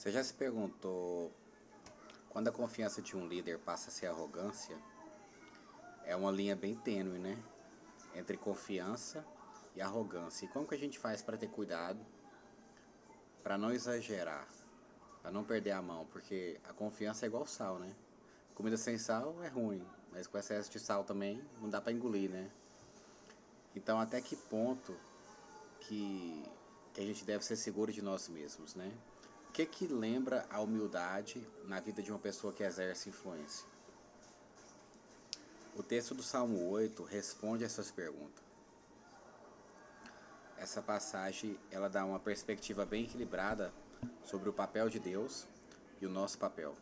Você já se perguntou quando a confiança de um líder passa a ser arrogância? É uma linha bem tênue, né? Entre confiança e arrogância. E como que a gente faz para ter cuidado, para não exagerar, para não perder a mão? Porque a confiança é igual sal, né? Comida sem sal é ruim, mas com excesso de sal também não dá para engolir, né? Então, até que ponto que, que a gente deve ser seguro de nós mesmos, né? O que lembra a humildade na vida de uma pessoa que exerce influência? O texto do Salmo 8 responde essas perguntas. Essa passagem ela dá uma perspectiva bem equilibrada sobre o papel de Deus e o nosso papel.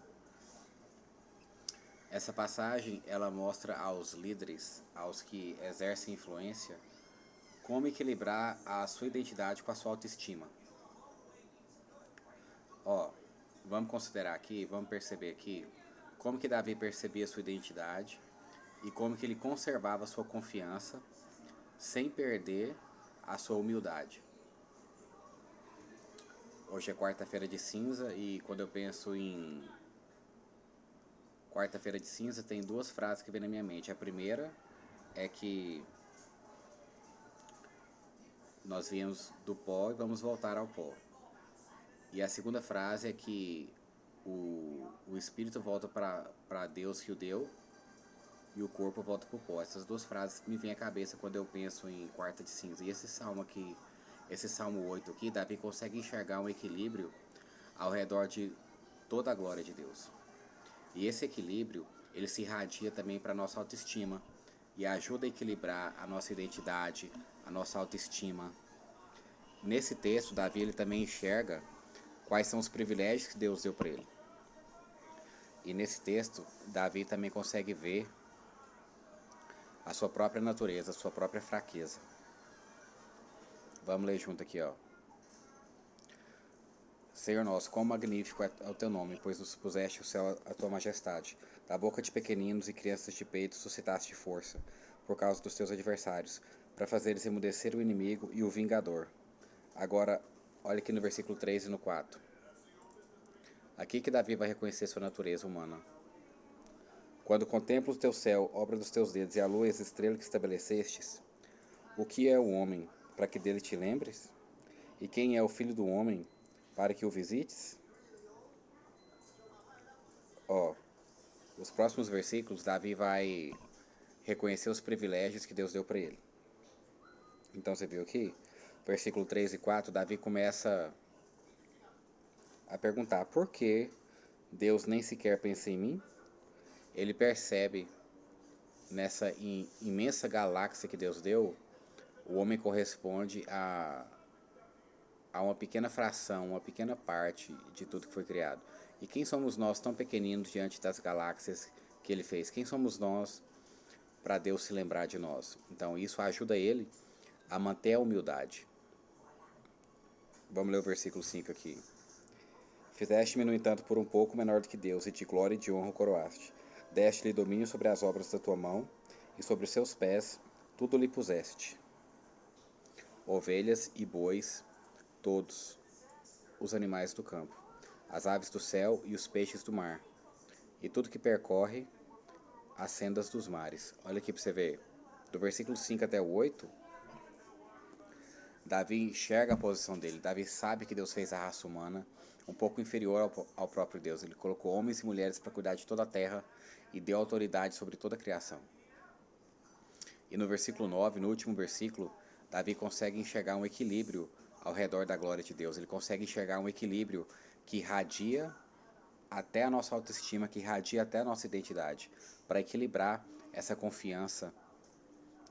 Essa passagem ela mostra aos líderes, aos que exercem influência, como equilibrar a sua identidade com a sua autoestima. Ó, vamos considerar aqui, vamos perceber aqui como que Davi percebia a sua identidade e como que ele conservava a sua confiança sem perder a sua humildade. Hoje é quarta-feira de cinza e quando eu penso em quarta-feira de cinza tem duas frases que vêm na minha mente. A primeira é que nós viemos do pó e vamos voltar ao pó. E a segunda frase é que o espírito volta para Deus que o deu e o corpo volta para o pó. Essas duas frases me vêm à cabeça quando eu penso em quarta de cinza. E esse salmo aqui, esse salmo 8 aqui, Davi consegue enxergar um equilíbrio ao redor de toda a glória de Deus. E esse equilíbrio, ele se irradia também para a nossa autoestima e ajuda a equilibrar a nossa identidade, a nossa autoestima. Nesse texto, Davi ele também enxerga quais são os privilégios que Deus deu para ele. E nesse texto, Davi também consegue ver a sua própria natureza, a sua própria fraqueza. Vamos ler junto aqui, ó. Senhor nosso, quão magnífico é o teu nome, pois nos puseste o céu a tua majestade. Da boca de pequeninos e crianças de peito suscitaste força, por causa dos teus adversários, para fazeres emudecer o inimigo e o vingador. Agora, olha aqui no versículo 3 e no 4. Aqui que Davi vai reconhecer sua natureza humana. Quando contemplo o teu céu, obra dos teus dedos, e a lua e as estrelas que estabelecestes, o que é o homem, para que dele te lembres? E quem é o filho do homem, para que o visites? Ó, os próximos versículos, Davi vai reconhecer os privilégios que Deus deu para ele. Então você viu aqui, versículo 3 e 4, Davi começa a perguntar por que Deus nem sequer pensa em mim. Ele percebe nessa imensa galáxia que Deus deu, o homem corresponde a uma pequena fração, uma pequena parte de tudo que foi criado. E quem somos nós tão pequeninos diante das galáxias que ele fez? Quem somos nós para Deus se lembrar de nós? Então isso ajuda ele a manter a humildade. Vamos ler o versículo 5 aqui. Fizeste-me, no entanto, por um pouco menor do que Deus, e de glória e de honra o coroaste. Deste-lhe domínio sobre as obras da tua mão, e sobre os seus pés tudo lhe puseste. Ovelhas e bois, todos os animais do campo, as aves do céu e os peixes do mar, e tudo que percorre as sendas dos mares. Olha aqui para você ver. Do versículo 5 até o 8, Davi enxerga a posição dele. Davi sabe que Deus fez a raça humana um pouco inferior ao próprio Deus. Ele colocou homens e mulheres para cuidar de toda a terra e deu autoridade sobre toda a criação. E no versículo 9, no último versículo, Davi consegue enxergar um equilíbrio ao redor da glória de Deus. Ele consegue enxergar um equilíbrio que irradia até a nossa autoestima, que irradia até a nossa identidade, para equilibrar essa confiança,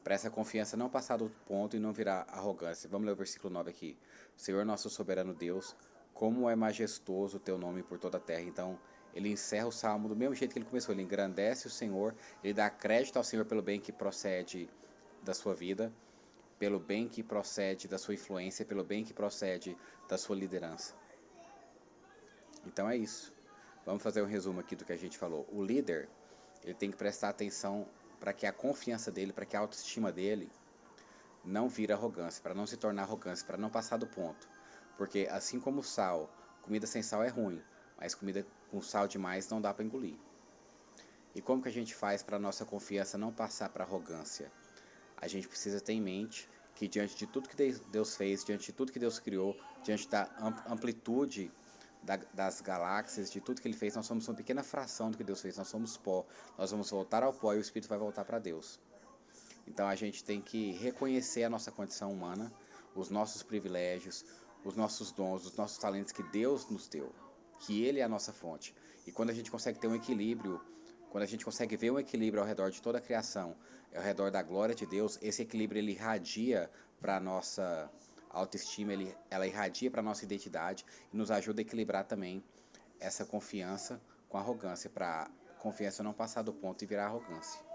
para essa confiança não passar do ponto e não virar arrogância. Vamos ler o versículo 9 aqui. Senhor nosso soberano Deus, como é majestoso o teu nome por toda a terra. Então, ele encerra o salmo do mesmo jeito que ele começou. Ele engrandece o Senhor, ele dá crédito ao Senhor pelo bem que procede da sua vida, pelo bem que procede da sua influência, pelo bem que procede da sua liderança. Então é isso. Vamos fazer um resumo aqui do que a gente falou. O líder, ele tem que prestar atenção para que a confiança dele, para que a autoestima dele não vire arrogância, para não se tornar arrogância, para não passar do ponto. Porque assim como o sal comida sem sal é ruim, mas comida com sal demais não dá para engolir. E como que a gente faz para a nossa confiança não passar para arrogância? A gente precisa ter em mente que diante de tudo que Deus fez, diante de tudo que Deus criou, diante da amplitude das galáxias, de tudo que Ele fez, nós somos uma pequena fração do que Deus fez, nós somos pó. Nós vamos voltar ao pó e o Espírito vai voltar para Deus. Então a gente tem que reconhecer a nossa condição humana, os nossos privilégios, os nossos dons, os nossos talentos que Deus nos deu, que Ele é a nossa fonte. E quando a gente consegue ter um equilíbrio, quando a gente consegue ver um equilíbrio ao redor de toda a criação, ao redor da glória de Deus, esse equilíbrio ele irradia para a nossa autoestima, ela irradia para a nossa identidade e nos ajuda a equilibrar também essa confiança com a arrogância, para a confiança não passar do ponto e virar arrogância.